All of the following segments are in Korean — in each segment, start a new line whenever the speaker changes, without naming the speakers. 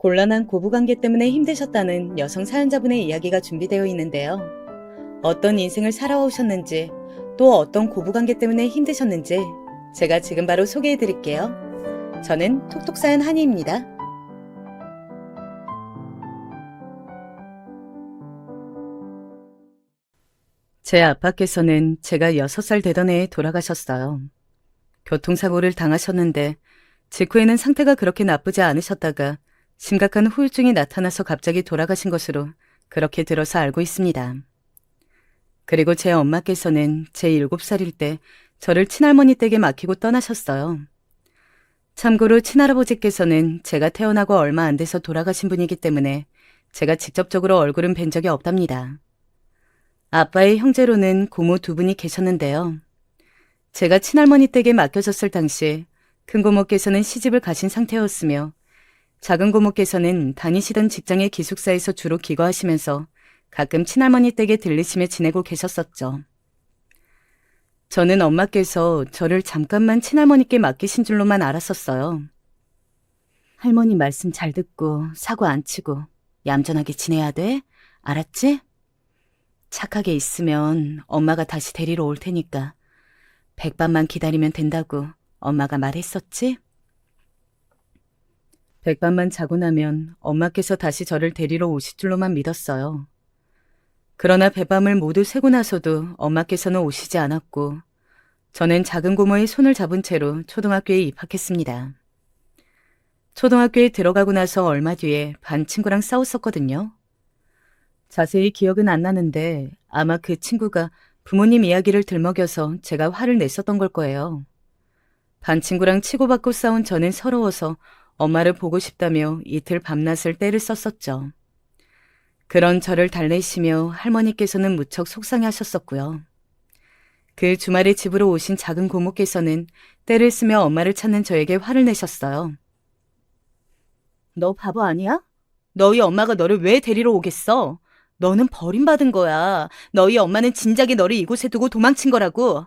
곤란한 고부관계 때문에 힘드셨다는 여성 사연자분의 이야기가 준비되어 있는데요. 어떤 인생을 살아오셨는지, 또 어떤 고부관계 때문에 힘드셨는지 제가 지금 바로 소개해 드릴게요. 저는 톡톡사연 한이입니다. 제 아빠께서는 제가 6살 되던 해에 돌아가셨어요. 교통사고를 당하셨는데 직후에는 상태가 그렇게 나쁘지 않으셨다가 심각한 후유증이 나타나서 갑자기 돌아가신 것으로 그렇게 들어서 알고 있습니다. 그리고 제 엄마께서는 제 7살일 때 저를 친할머니 댁에 맡기고 떠나셨어요. 참고로 친할아버지께서는 제가 태어나고 얼마 안 돼서 돌아가신 분이기 때문에 제가 직접적으로 얼굴은 뵌 적이 없답니다. 아빠의 형제로는 고모 2분이 계셨는데요. 제가 친할머니 댁에 맡겨졌을 당시 큰고모께서는 시집을 가신 상태였으며 작은 고모께서는 다니시던 직장의 기숙사에서 주로 기거하시면서 가끔 친할머니 댁에 들리시며 지내고 계셨었죠. 저는 엄마께서 저를 잠깐만 친할머니께 맡기신 줄로만 알았었어요. 할머니 말씀 잘 듣고 사고 안 치고 얌전하게 지내야 돼. 알았지? 착하게 있으면 엄마가 다시 데리러 올 테니까 100밤만 기다리면 된다고 엄마가 말했었지? 100밤만 자고 나면 엄마께서 다시 저를 데리러 오실 줄로만 믿었어요. 그러나 100밤을 모두 새고 나서도 엄마께서는 오시지 않았고 저는 작은 고모의 손을 잡은 채로 초등학교에 입학했습니다. 초등학교에 들어가고 나서 얼마 뒤에 반 친구랑 싸웠었거든요. 자세히 기억은 안 나는데 아마 그 친구가 부모님 이야기를 들먹여서 제가 화를 냈었던 걸 거예요. 반 친구랑 치고받고 싸운 저는 서러워서 엄마를 보고 싶다며 이틀 밤낮을 떼를 썼었죠. 그런 저를 달래시며 할머니께서는 무척 속상해하셨었고요. 그 주말에 집으로 오신 작은 고모께서는 떼를 쓰며 엄마를 찾는 저에게 화를 내셨어요. 너 바보 아니야? 너희 엄마가 너를 왜 데리러 오겠어? 너는 버림받은 거야. 너희 엄마는 진작에 너를 이곳에 두고 도망친 거라고.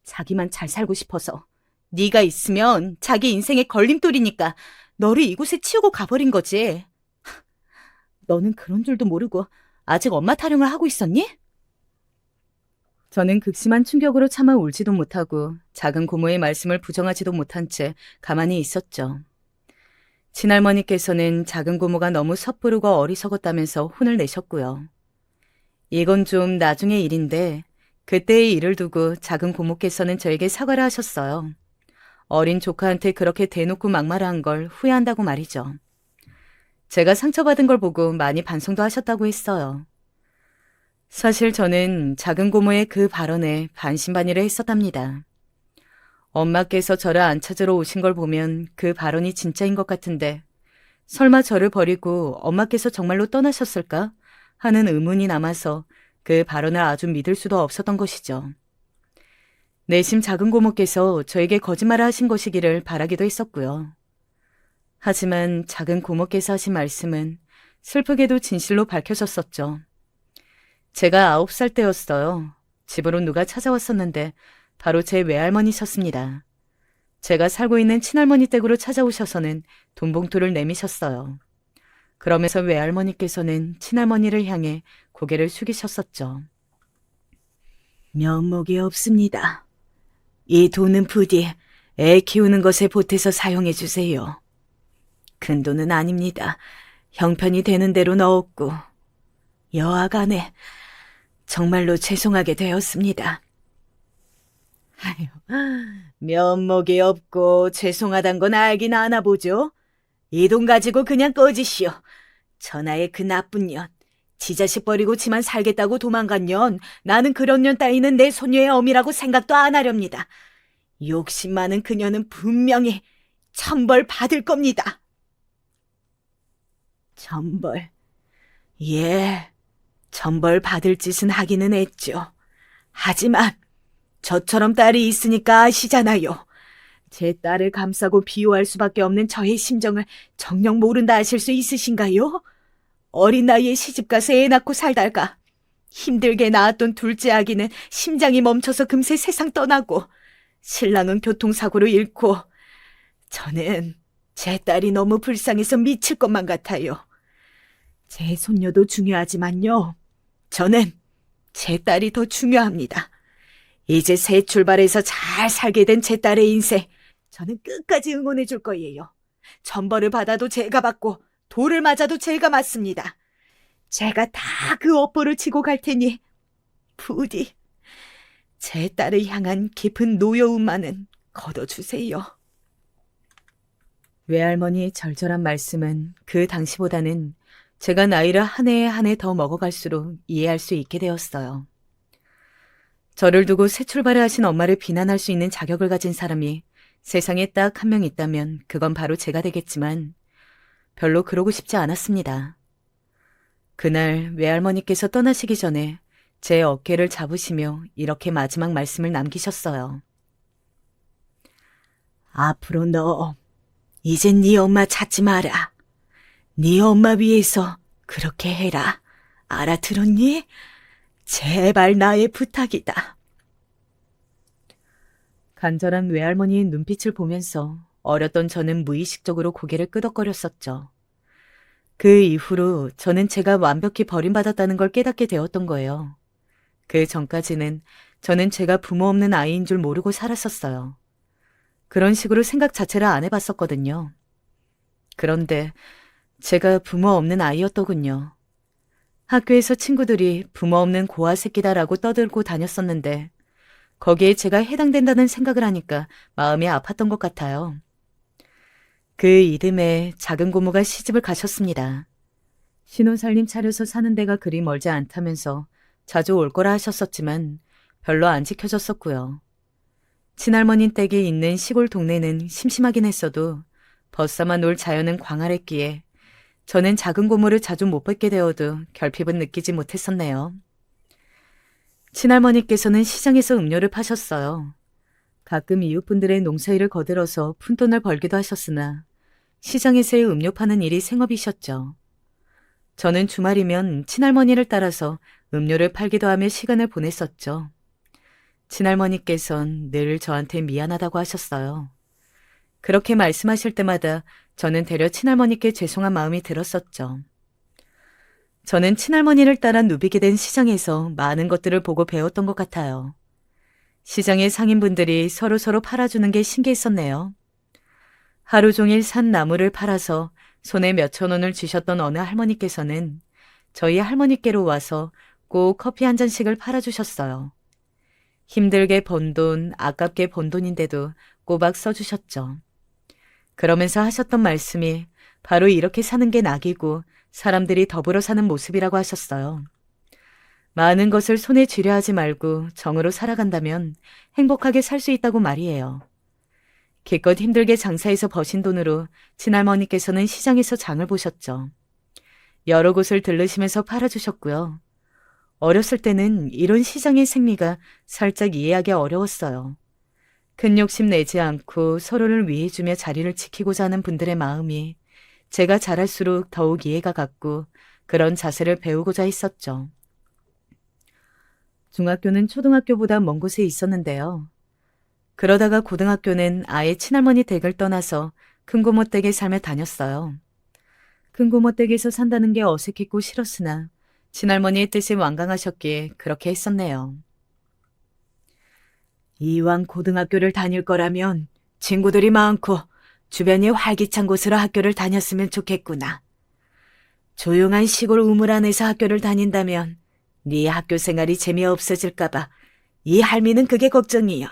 자기만 잘 살고 싶어서. 네가 있으면 자기 인생의 걸림돌이니까 너를 이곳에 치우고 가버린 거지. 너는 그런 줄도 모르고 아직 엄마 타령을 하고 있었니? 저는 극심한 충격으로 차마 울지도 못하고 작은 고모의 말씀을 부정하지도 못한 채 가만히 있었죠. 친할머니께서는 작은 고모가 너무 섣부르고 어리석었다면서 혼을 내셨고요. 이건 좀 나중의 일인데 그때의 일을 두고 작은 고모께서는 저에게 사과를 하셨어요. 어린 조카한테 그렇게 대놓고 막말한 걸 후회한다고 말이죠. 제가 상처받은 걸 보고 많이 반성도 하셨다고 했어요. 사실 저는 작은 고모의 그 발언에 반신반의를 했었답니다. 엄마께서 저를 안 찾으러 오신 걸 보면 그 발언이 진짜인 것 같은데 설마 저를 버리고 엄마께서 정말로 떠나셨을까 하는 의문이 남아서 그 발언을 아주 믿을 수도 없었던 것이죠. 내심 작은 고모께서 저에게 거짓말을 하신 것이기를 바라기도 했었고요. 하지만 작은 고모께서 하신 말씀은 슬프게도 진실로 밝혀졌었죠. 제가 9살 때였어요. 집으로 누가 찾아왔었는데 바로 제 외할머니셨습니다. 제가 살고 있는 친할머니 댁으로 찾아오셔서는 돈봉투를 내미셨어요. 그러면서 외할머니께서는 친할머니를 향해 고개를 숙이셨었죠. 면목이 없습니다. 이 돈은 부디 애 키우는 것에 보태서 사용해 주세요. 큰 돈은 아닙니다. 형편이 되는 대로 넣었고 여하간에 정말로 죄송하게 되었습니다. 아유, 면목이 없고 죄송하단 건 알긴 아나 보죠. 이 돈 가지고 그냥 꺼지시오. 천하의 그 나쁜 년. 지 자식 버리고 지만 살겠다고 도망간 년. 나는 그런 년 따위는 내 소녀의 어미라고 생각도 안 하렵니다. 욕심 많은 그녀는 분명히 천벌 받을 겁니다. 천벌. 예, 천벌 받을 짓은 하기는 했죠. 하지만 저처럼 딸이 있으니까 아시잖아요. 제 딸을 감싸고 비호할 수밖에 없는 저의 심정을 정녕 모른다 하실 수 있으신가요? 어린 나이에 시집가서 애 낳고 살다가 힘들게 낳았던 둘째 아기는 심장이 멈춰서 금세 세상 떠나고 신랑은 교통사고로 잃고 저는
제 딸이 너무 불쌍해서 미칠 것만 같아요. 제 손녀도 중요하지만요. 저는 제 딸이 더 중요합니다. 이제 새 출발해서 잘 살게 된 제 딸의 인생, 저는 끝까지 응원해 줄 거예요. 천벌을 받아도 제가 받고 돌을 맞아도 제가 맞습니다. 제가 다 그 업보를 치고 갈 테니 부디 제 딸을 향한 깊은 노여움만은 걷어주세요.
외할머니의 절절한 말씀은 그 당시보다는 제가 나이를 한 해에 한 해 더 먹어갈수록 이해할 수 있게 되었어요. 저를 두고 새 출발을 하신 엄마를 비난할 수 있는 자격을 가진 사람이 세상에 딱 한 명 있다면 그건 바로 제가 되겠지만 별로 그러고 싶지 않았습니다. 그날 외할머니께서 떠나시기 전에 제 어깨를 잡으시며 이렇게 마지막 말씀을 남기셨어요.
앞으로 너 이젠 네 엄마 찾지 마라. 네 엄마 위해서 그렇게 해라. 알아들었니? 제발 나의 부탁이다.
간절한 외할머니의 눈빛을 보면서 어렸던 저는 무의식적으로 고개를 끄덕거렸었죠. 그 이후로 저는 제가 완벽히 버림받았다는 걸 깨닫게 되었던 거예요. 그 전까지는 저는 제가 부모 없는 아이인 줄 모르고 살았었어요. 그런 식으로 생각 자체를 안 해봤었거든요. 그런데 제가 부모 없는 아이였더군요. 학교에서 친구들이 부모 없는 고아 새끼다라고 떠들고 다녔었는데 거기에 제가 해당된다는 생각을 하니까 마음이 아팠던 것 같아요. 그 이듬해 작은 고모가 시집을 가셨습니다. 신혼살림 차려서 사는 데가 그리 멀지 않다면서 자주 올 거라 하셨었지만 별로 안 지켜졌었고요. 친할머니 댁이 있는 시골 동네는 심심하긴 했어도 벗삼아 놀 자연은 광활했기에 저는 작은 고모를 자주 못 뵙게 되어도 결핍은 느끼지 못했었네요. 친할머니께서는 시장에서 음료를 파셨어요. 가끔 이웃분들의 농사일을 거들어서 푼돈을 벌기도 하셨으나 시장에서의 음료 파는 일이 생업이셨죠. 저는 주말이면 친할머니를 따라서 음료를 팔기도 하며 시간을 보냈었죠. 친할머니께선 늘 저한테 미안하다고 하셨어요. 그렇게 말씀하실 때마다 저는 되려 친할머니께 죄송한 마음이 들었었죠. 저는 친할머니를 따라 누비게 된 시장에서 많은 것들을 보고 배웠던 것 같아요. 시장의 상인분들이 서로서로 팔아주는 게 신기했었네요. 하루 종일 산 나무를 팔아서 손에 몇천 원을 주셨던 어느 할머니께서는 저희 할머니께로 와서 꼭 커피 한 잔씩을 팔아주셨어요. 힘들게 번 돈, 아깝게 번 돈인데도 꼬박 써주셨죠. 그러면서 하셨던 말씀이 바로 이렇게 사는 게 낙이고 사람들이 더불어 사는 모습이라고 하셨어요. 많은 것을 손에 쥐려 하지 말고 정으로 살아간다면 행복하게 살 수 있다고 말이에요. 기껏 힘들게 장사해서 버신 돈으로 친할머니께서는 시장에서 장을 보셨죠. 여러 곳을 들르시면서 팔아주셨고요. 어렸을 때는 이런 시장의 생리가 살짝 이해하기 어려웠어요. 큰 욕심 내지 않고 서로를 위해주며 자리를 지키고자 하는 분들의 마음이 제가 자랄수록 더욱 이해가 갔고 그런 자세를 배우고자 했었죠. 중학교는 초등학교보다 먼 곳에 있었는데요. 그러다가 고등학교는 아예 친할머니 댁을 떠나서 큰고모 댁에 살며 다녔어요. 큰고모 댁에서 산다는 게 어색했고 싫었으나 친할머니의 뜻이 완강하셨기에 그렇게 했었네요.
이왕 고등학교를 다닐 거라면 친구들이 많고 주변이 활기찬 곳으로 학교를 다녔으면 좋겠구나. 조용한 시골 우물 안에서 학교를 다닌다면 네 학교 생활이 재미없어질까봐 이 할미는 그게 걱정이요.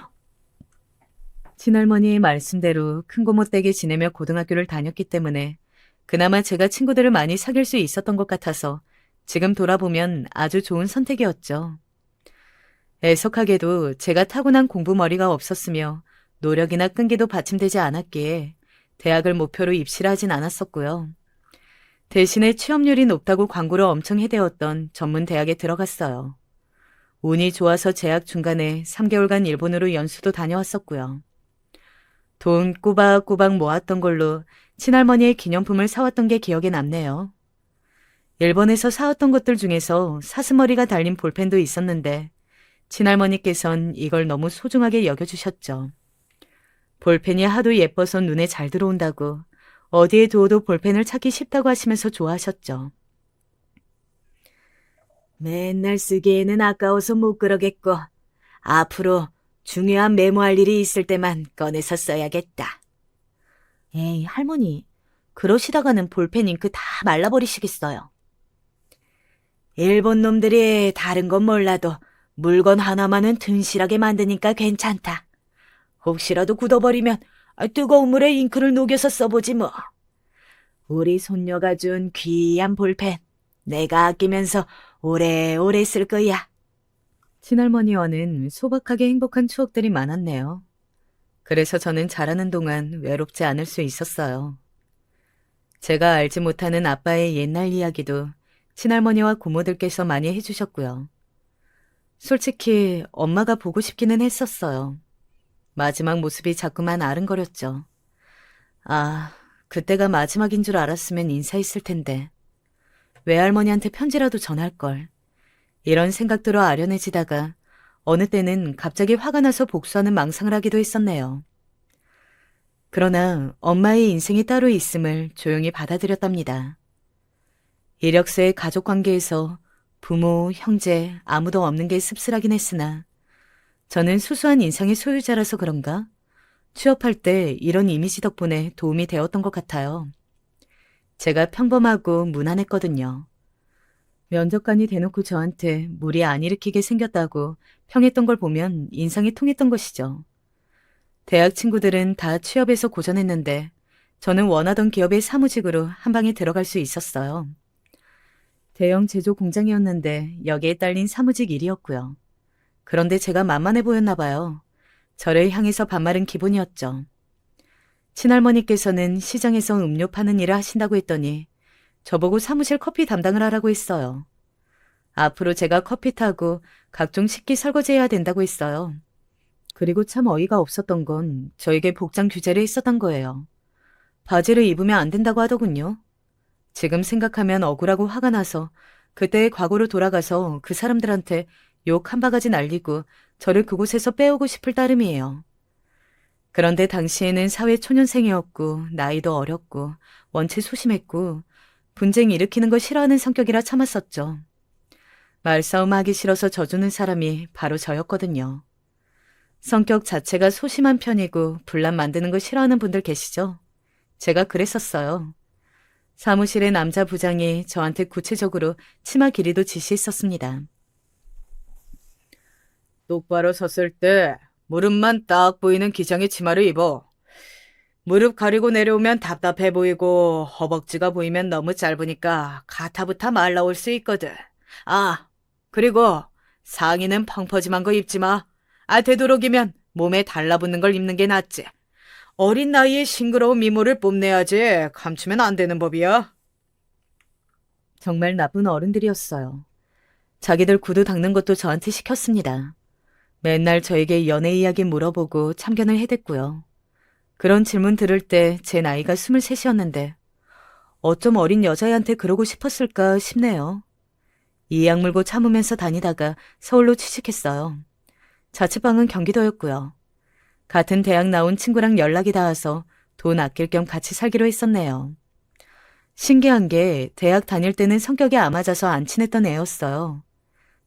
친할머니의 말씀대로 큰고모 댁에 지내며 고등학교를 다녔기 때문에 그나마 제가 친구들을 많이 사귈 수 있었던 것 같아서 지금 돌아보면 아주 좋은 선택이었죠. 애석하게도 제가 타고난 공부머리가 없었으며 노력이나 끈기도 받침되지 않았기에 대학을 목표로 입시를 하진 않았었고요. 대신에 취업률이 높다고 광고를 엄청 해대었던 전문 대학에 들어갔어요. 운이 좋아서 재학 중간에 3개월간 일본으로 연수도 다녀왔었고요. 돈 꼬박꼬박 모았던 걸로 친할머니의 기념품을 사왔던 게 기억에 남네요. 일본에서 사왔던 것들 중에서 사슴머리가 달린 볼펜도 있었는데 친할머니께선 이걸 너무 소중하게 여겨주셨죠. 볼펜이 하도 예뻐서 눈에 잘 들어온다고 어디에 두어도 볼펜을 찾기 쉽다고 하시면서 좋아하셨죠.
맨날 쓰기에는 아까워서 못 그러겠고, 앞으로 중요한 메모할 일이 있을 때만 꺼내서 써야겠다. 에이, 할머니, 그러시다가는 볼펜 잉크 다 말라버리시겠어요. 일본 놈들이 다른 건 몰라도 물건 하나만은 튼실하게 만드니까 괜찮다. 혹시라도 굳어버리면 뜨거운 물에 잉크를 녹여서 써보지 뭐. 우리 손녀가 준 귀한 볼펜, 내가 아끼면서 오래오래 쓸 거야.
친할머니와는 소박하게 행복한 추억들이 많았네요. 그래서 저는 자라는 동안 외롭지 않을 수 있었어요. 제가 알지 못하는 아빠의 옛날 이야기도 친할머니와 고모들께서 많이 해주셨고요. 솔직히 엄마가 보고 싶기는 했었어요. 마지막 모습이 자꾸만 아른거렸죠. 아, 그때가 마지막인 줄 알았으면 인사했을 텐데. 외할머니한테 편지라도 전할걸. 이런 생각들로 아련해지다가 어느 때는 갑자기 화가 나서 복수하는 망상을 하기도 했었네요. 그러나 엄마의 인생이 따로 있음을 조용히 받아들였답니다. 이력서의 가족관계에서 부모, 형제, 아무도 없는 게 씁쓸하긴 했으나 저는 수수한 인상의 소유자라서 그런가? 취업할 때 이런 이미지 덕분에 도움이 되었던 것 같아요. 제가 평범하고 무난했거든요. 면접관이 대놓고 저한테 무리 안 일으키게 생겼다고 평했던 걸 보면 인상이 통했던 것이죠. 대학 친구들은 다 취업해서 고전했는데 저는 원하던 기업의 사무직으로 한 방에 들어갈 수 있었어요. 대형 제조 공장이었는데 여기에 딸린 사무직 일이었고요. 그런데 제가 만만해 보였나 봐요. 저를 향해서 반말은 기본이었죠. 친할머니께서는 시장에서 음료 파는 일을 하신다고 했더니 저보고 사무실 커피 담당을 하라고 했어요. 앞으로 제가 커피 타고 각종 식기 설거지해야 된다고 했어요. 그리고 참 어이가 없었던 건 저에게 복장 규제를 했었던 거예요. 바지를 입으면 안 된다고 하더군요. 지금 생각하면 억울하고 화가 나서 그때의 과거로 돌아가서 그 사람들한테 욕 한 바가지 날리고 저를 그곳에서 빼오고 싶을 따름이에요. 그런데 당시에는 사회 초년생이었고 나이도 어렸고 원체 소심했고 분쟁 일으키는 거 싫어하는 성격이라 참았었죠. 말싸움 하기 싫어서 져주는 사람이 바로 저였거든요. 성격 자체가 소심한 편이고 분란 만드는 거 싫어하는 분들 계시죠? 제가 그랬었어요. 사무실의 남자 부장이 저한테 구체적으로 치마 길이도 지시했었습니다. 똑바로 섰을 때 무릎만 딱 보이는 기장의 치마를 입어. 무릎 가리고 내려오면 답답해 보이고 허벅지가 보이면 너무 짧으니까 가타부타 말라올 수 있거든. 아, 그리고 상의는 펑퍼짐한 거 입지 마. 되도록이면 몸에 달라붙는 걸 입는 게 낫지. 어린 나이에 싱그러운 미모를 뽐내야지 감추면 안 되는 법이야. 정말 나쁜 어른들이었어요. 자기들 구두 닦는 것도 저한테 시켰습니다. 맨날 저에게 연애 이야기 물어보고 참견을 해댔고요. 그런 질문 들을 때 제 나이가 23이었는데 어쩜 어린 여자애한테 그러고 싶었을까 싶네요. 이악 물고 참으면서 다니다가 서울로 취직했어요. 자취방은 경기도였고요. 같은 대학 나온 친구랑 연락이 닿아서 돈 아낄 겸 같이 살기로 했었네요. 신기한 게 대학 다닐 때는 성격이 안 맞아서 안 친했던 애였어요.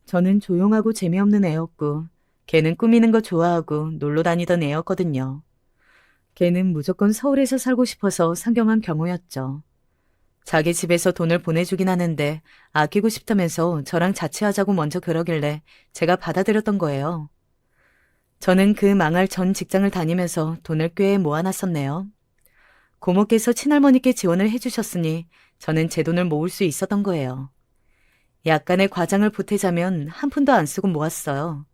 저는 조용하고 재미없는 애였고 걔는 꾸미는 거 좋아하고 놀러 다니던 애였거든요. 걔는 무조건 서울에서 살고 싶어서 상경한 경우였죠. 자기 집에서 돈을 보내주긴 하는데 아끼고 싶다면서 저랑 자취하자고 먼저 그러길래 제가 받아들였던 거예요. 저는 그 망할 전 직장을 다니면서 돈을 꽤 모아놨었네요. 고모께서 친할머니께 지원을 해주셨으니 저는 제 돈을 모을 수 있었던 거예요. 약간의 과장을 보태자면 한 푼도 안 쓰고 모았어요.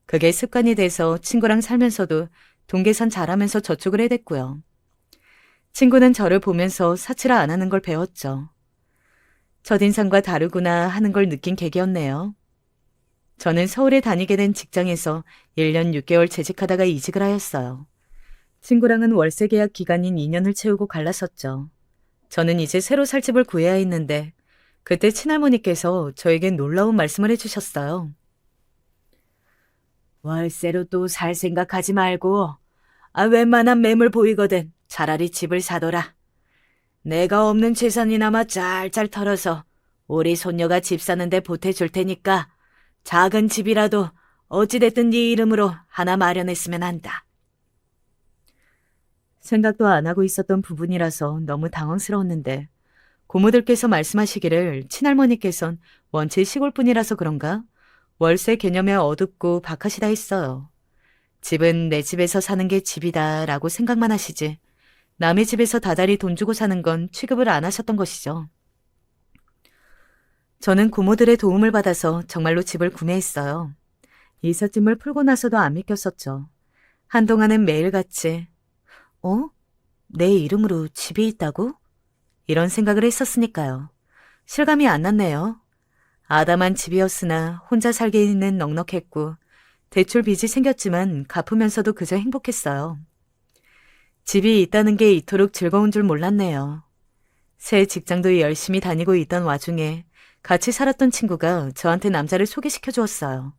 그게 습관이 돼서 친구랑 살면서도 돈 계산 잘하면서 저축을 해댔고요. 친구는 저를 보면서 사치를 안 하는 걸 배웠죠. 첫인상과 다르구나 하는 걸 느낀 계기였네요. 저는 서울에 다니게 된 직장에서 1년 6개월 재직하다가 이직을 하였어요. 친구랑은 월세 계약 기간인 2년을 채우고 갈랐었죠. 저는 이제 새로 살 집을 구해야 했는데 그때 친할머니께서 저에게 놀라운 말씀을 해주셨어요. 월세로 또 살 생각하지 말고 웬만한 매물 보이거든 차라리 집을 사둬라.
내가 없는 재산이나마 짤짤 털어서 우리 손녀가 집 사는데 보태줄 테니까 작은 집이라도 어찌됐든 네 이름으로 하나 마련했으면 한다.
생각도 안 하고 있었던 부분이라서 너무 당황스러웠는데 고모들께서 말씀하시기를 친할머니께선 원체 시골분이라서 그런가 월세 개념에 어둡고 박하시다 했어요. 집은 내 집에서 사는 게 집이다 라고 생각만 하시지 남의 집에서 다달이 돈 주고 사는 건 취급을 안 하셨던 것이죠. 저는 고모들의 도움을 받아서 정말로 집을 구매했어요. 이삿짐을 풀고 나서도 안 믿겼었죠. 한동안은 매일같이 내 이름으로 집이 있다고? 이런 생각을 했었으니까요. 실감이 안 났네요. 아담한 집이었으나 혼자 살기는 넉넉했고 대출 빚이 생겼지만 갚으면서도 그저 행복했어요. 집이 있다는 게 이토록 즐거운 줄 몰랐네요. 새 직장도 열심히 다니고 있던 와중에 같이 살았던 친구가 저한테 남자를 소개시켜 주었어요.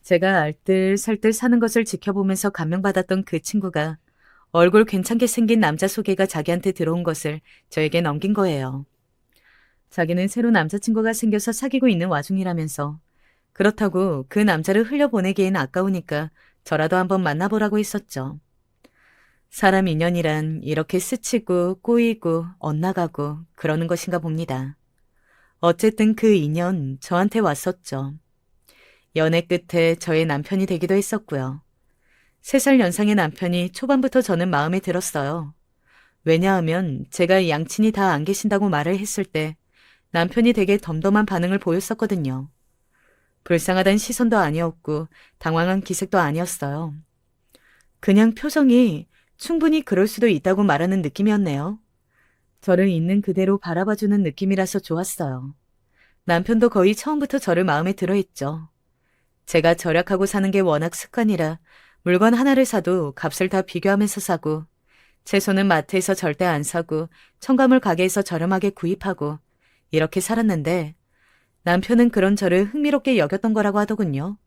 제가 알뜰살뜰 사는 것을 지켜보면서 감명받았던 그 친구가 얼굴 괜찮게 생긴 남자 소개가 자기한테 들어온 것을 저에게 넘긴 거예요. 자기는 새로 남자친구가 생겨서 사귀고 있는 와중이라면서 그렇다고 그 남자를 흘려보내기엔 아까우니까 저라도 한번 만나보라고 했었죠. 사람 인연이란 이렇게 스치고 꼬이고 엇나가고 그러는 것인가 봅니다. 어쨌든 그 인연 저한테 왔었죠. 연애 끝에 저의 남편이 되기도 했었고요. 3살 연상의 남편이 초반부터 저는 마음에 들었어요. 왜냐하면 제가 양친이 다 안 계신다고 말을 했을 때 남편이 되게 덤덤한 반응을 보였었거든요. 불쌍하다는 시선도 아니었고 당황한 기색도 아니었어요. 그냥 표정이 충분히 그럴 수도 있다고 말하는 느낌이었네요. 저를 있는 그대로 바라봐주는 느낌이라서 좋았어요. 남편도 거의 처음부터 저를 마음에 들어 했죠. 제가 절약하고 사는 게 워낙 습관이라 물건 하나를 사도 값을 다 비교하면서 사고 채소는 마트에서 절대 안 사고 첨가물 가게에서 저렴하게 구입하고 이렇게 살았는데 남편은 그런 저를 흥미롭게 여겼던 거라고 하더군요.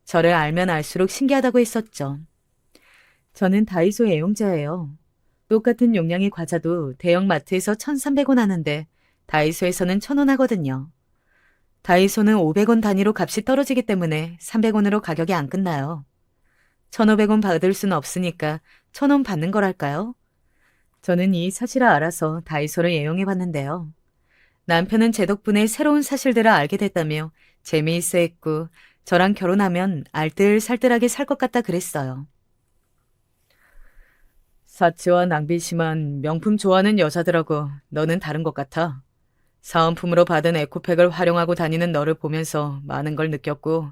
저를 알면 알수록 신기하다고 했었죠. 저는 다이소 애용자예요. 똑같은 용량의 과자도 대형 마트에서 1,300원 하는데 다이소에서는 1,000원 하거든요. 다이소는 500원 단위로 값이 떨어지기 때문에 300원으로 가격이 안 끝나요. 1,500원 받을 수는 없으니까 1,000원 받는 거랄까요? 저는 이 사실을 알아서 다이소를 애용해봤는데요. 남편은 제 덕분에 새로운 사실들을 알게 됐다며 재미있어 했고 저랑 결혼하면 알뜰살뜰하게 살 것 같다 그랬어요. 사치와 낭비 심한 명품 좋아하는 여자들하고 너는 다른 것 같아. 사은품으로 받은 에코백을 활용하고 다니는 너를 보면서 많은 걸 느꼈고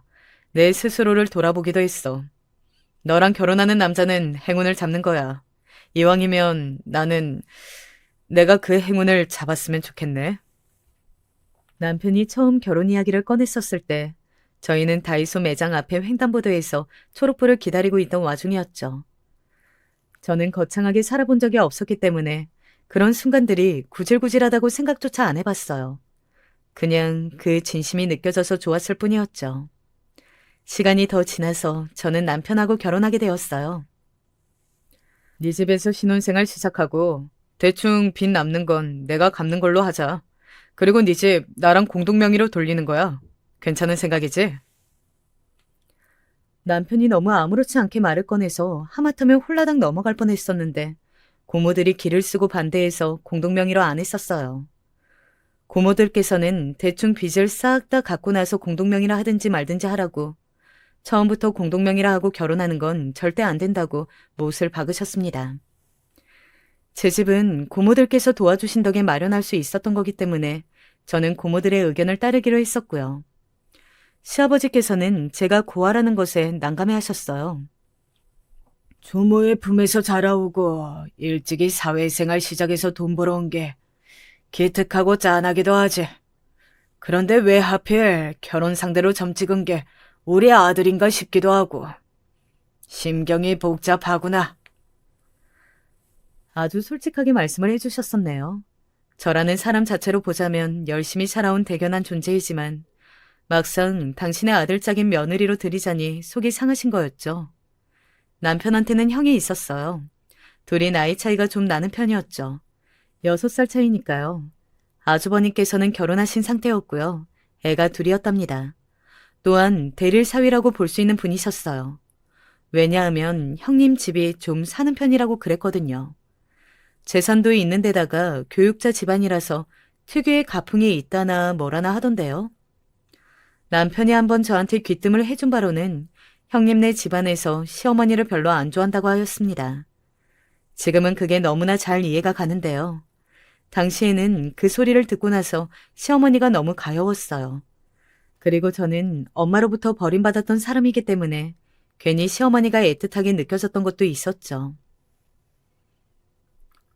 내 스스로를 돌아보기도 했어. 너랑 결혼하는 남자는 행운을 잡는 거야. 이왕이면 내가 그 행운을 잡았으면 좋겠네. 남편이 처음 결혼 이야기를 꺼냈었을 때 저희는 다이소 매장 앞에 횡단보도에서 초록불을 기다리고 있던 와중이었죠. 저는 거창하게 살아본 적이 없었기 때문에 그런 순간들이 구질구질하다고 생각조차 안 해봤어요. 그냥 그 진심이 느껴져서 좋았을 뿐이었죠. 시간이 더 지나서 저는 남편하고 결혼하게 되었어요. 네 집에서 신혼생활 시작하고 대충 빚 남는 건 내가 갚는 걸로 하자. 그리고 네 집 나랑 공동명의로 돌리는 거야. 괜찮은 생각이지? 남편이 너무 아무렇지 않게 말을 꺼내서 하마터면 홀라당 넘어갈 뻔했었는데 고모들이 기를 쓰고 반대해서 공동명의로 안 했었어요. 고모들께서는 대충 빚을 싹 다 갚고 나서 공동명의라 하든지 말든지 하라고 처음부터 공동명의라 하고 결혼하는 건 절대 안 된다고 못을 박으셨습니다. 제 집은 고모들께서 도와주신 덕에 마련할 수 있었던 거기 때문에 저는 고모들의 의견을 따르기로 했었고요. 시아버지께서는 제가 고아라는 것에 난감해하셨어요.
조모의 품에서 자라오고 일찍이 사회생활 시작해서 돈 벌어온 게 기특하고 짠하기도 하지. 그런데 왜 하필 결혼 상대로 점 찍은 게 우리 아들인가 싶기도 하고. 심경이 복잡하구나.
아주 솔직하게 말씀을 해주셨었네요. 저라는 사람 자체로 보자면 열심히 살아온 대견한 존재이지만 막상 당신의 아들짝인 며느리로 들이자니 속이 상하신 거였죠. 남편한테는 형이 있었어요. 둘이 나이 차이가 좀 나는 편이었죠. 6살 차이니까요. 아주버님께서는 결혼하신 상태였고요. 애가 둘이었답니다. 또한 대릴 사위라고 볼 수 있는 분이셨어요. 왜냐하면 형님 집이 좀 사는 편이라고 그랬거든요. 재산도 있는 데다가 교육자 집안이라서 특유의 가풍이 있다나 뭐라나 하던데요. 남편이 한번 저한테 귀뜸을 해준 바로는 형님네 집안에서 시어머니를 별로 안 좋아한다고 하였습니다. 지금은 그게 너무나 잘 이해가 가는데요. 당시에는 그 소리를 듣고 나서 시어머니가 너무 가여웠어요. 그리고 저는 엄마로부터 버림받았던 사람이기 때문에 괜히 시어머니가 애틋하게 느껴졌던 것도 있었죠.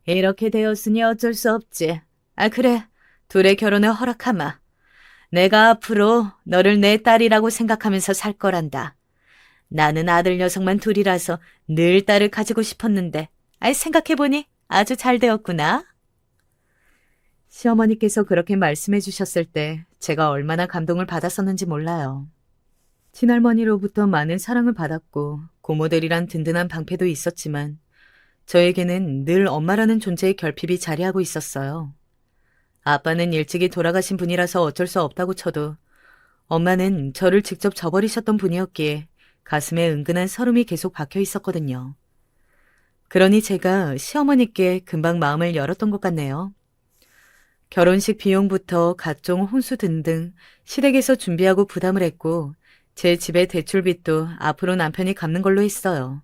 이렇게 되었으니 어쩔 수 없지. 아, 그래. 둘의 결혼을 허락하마. 내가 앞으로 너를 내 딸이라고 생각하면서 살 거란다. 나는 아들 녀석만 둘이라서 늘 딸을 가지고 싶었는데, 생각해보니 아주 잘 되었구나. 시어머니께서 그렇게 말씀해 주셨을 때 제가 얼마나 감동을 받았었는지 몰라요. 친할머니로부터 많은 사랑을 받았고 고모들이란 든든한 방패도 있었지만 저에게는 늘 엄마라는 존재의 결핍이 자리하고 있었어요. 아빠는 일찍이 돌아가신 분이라서 어쩔 수 없다고 쳐도 엄마는 저를 직접 저버리셨던 분이었기에 가슴에 은근한 서름이 계속 박혀 있었거든요. 그러니 제가 시어머니께 금방 마음을 열었던 것 같네요. 결혼식 비용부터 각종 혼수 등등 시댁에서 준비하고 부담을 했고 제 집의 대출빚도 앞으로 남편이 갚는 걸로 했어요.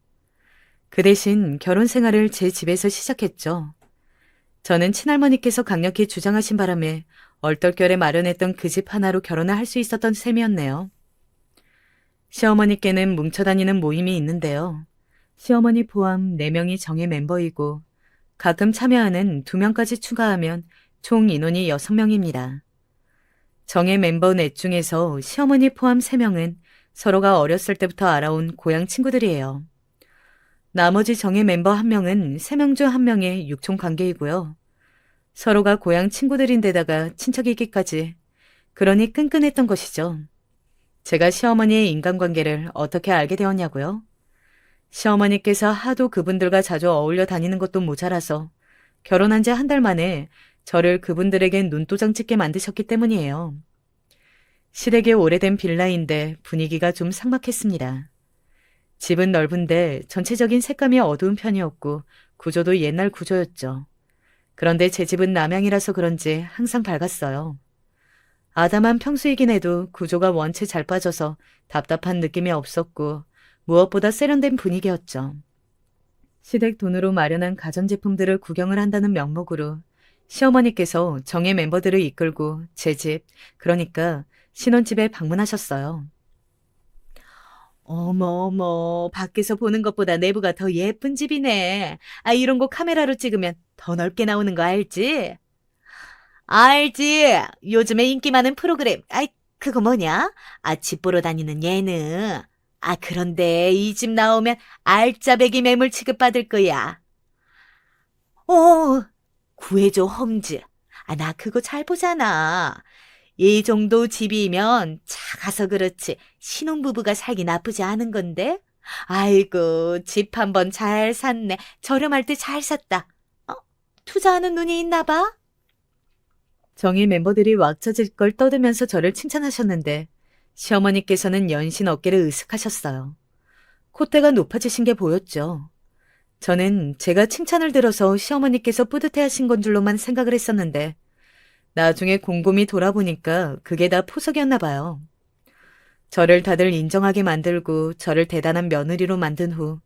그 대신 결혼 생활을 제 집에서 시작했죠. 저는 친할머니께서 강력히 주장하신 바람에 얼떨결에 마련했던 그 집 하나로 결혼을 할 수 있었던 셈이었네요. 시어머니께는 뭉쳐다니는 모임이 있는데요. 시어머니 포함 4명이 정의 멤버이고 가끔 참여하는 2명까지 추가하면 총 인원이 6명입니다. 정의 멤버 넷 중에서 시어머니 포함 3명은 서로가 어렸을 때부터 알아온 고향 친구들이에요. 나머지 정의 멤버 1명은 3명 중 1명의 육촌 관계이고요. 서로가 고향 친구들인데다가 친척이기까지. 그러니 끈끈했던 것이죠. 제가 시어머니의 인간관계를 어떻게 알게 되었냐고요? 시어머니께서 하도 그분들과 자주 어울려 다니는 것도 모자라서 결혼한 지 1달 만에 저를 그분들에겐 눈도장 찍게 만드셨기 때문이에요. 시댁의 오래된 빌라인데 분위기가 좀 삭막했습니다. 집은 넓은데 전체적인 색감이 어두운 편이었고 구조도 옛날 구조였죠. 그런데 제 집은 남향이라서 그런지 항상 밝았어요. 아담한 평수이긴 해도 구조가 원체 잘 빠져서 답답한 느낌이 없었고 무엇보다 세련된 분위기였죠. 시댁 돈으로 마련한 가전제품들을 구경을 한다는 명목으로 시어머니께서 정예 멤버들을 이끌고 제 집, 그러니까 신혼집에 방문하셨어요. 어머, 밖에서 보는 것보다 내부가 더 예쁜 집이네. 이런 거 카메라로 찍으면 더 넓게 나오는 거 알지? 알지. 요즘에 인기 많은 프로그램. 그거 뭐냐? 집 보러 다니는 예능. 그런데 이 집 나오면 알짜배기 매물 취급받을 거야. 구해줘 홈즈. 나 그거 잘 보잖아. 이 정도 집이면 작아서 그렇지 신혼부부가 살기 나쁘지 않은 건데. 아이고, 집 한번 잘 샀네. 저렴할 때 잘 샀다. 투자하는 눈이 있나 봐. 정의 멤버들이 왁자지껄 떠들면서 저를 칭찬하셨는데 시어머니께서는 연신 어깨를 으쓱하셨어요. 콧대가 높아지신 게 보였죠. 저는 제가 칭찬을 들어서 시어머니께서 뿌듯해하신 건 줄로만 생각을 했었는데 나중에 곰곰이 돌아보니까 그게 다 포석이었나 봐요. 저를 다들 인정하게 만들고 저를 대단한 며느리로 만든 후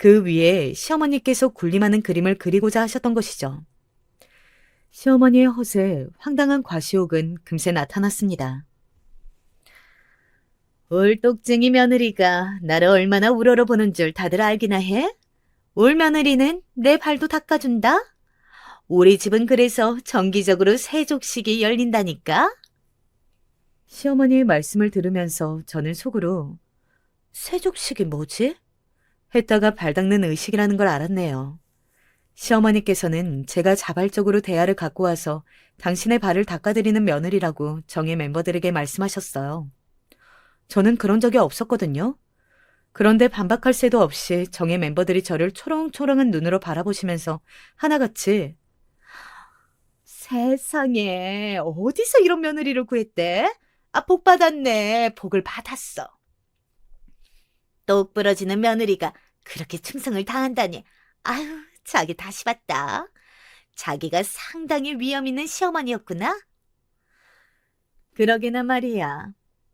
그 위에 시어머니께서 군림하는 그림을 그리고자 하셨던 것이죠. 시어머니의 헛에 황당한 과시욕은 금세 나타났습니다. 올똑쟁이 며느리가 나를 얼마나 우러러보는 줄 다들 알기나 해? 올 며느리는 내 발도 닦아준다? 우리 집은 그래서 정기적으로 세족식이 열린다니까? 시어머니의 말씀을 들으면서 저는 속으로 세족식이 뭐지? 했다가 발 닦는 의식이라는 걸 알았네요. 시어머니께서는 제가 자발적으로 대야를 갖고 와서 당신의 발을 닦아드리는 며느리라고 정의 멤버들에게 말씀하셨어요. 저는 그런 적이 없었거든요. 그런데 반박할 새도 없이 정의 멤버들이 저를 초롱초롱한 눈으로 바라보시면서 하나같이
세상에, 어디서 이런 며느리를 구했대? 아, 복 받았네. 복을 받았어. 똑 부러지는 며느리가 그렇게 충성을 다한다니. 아유, 자기 다시 봤다. 자기가 상당히 위험 있는 시어머니였구나. 그러게나 말이야.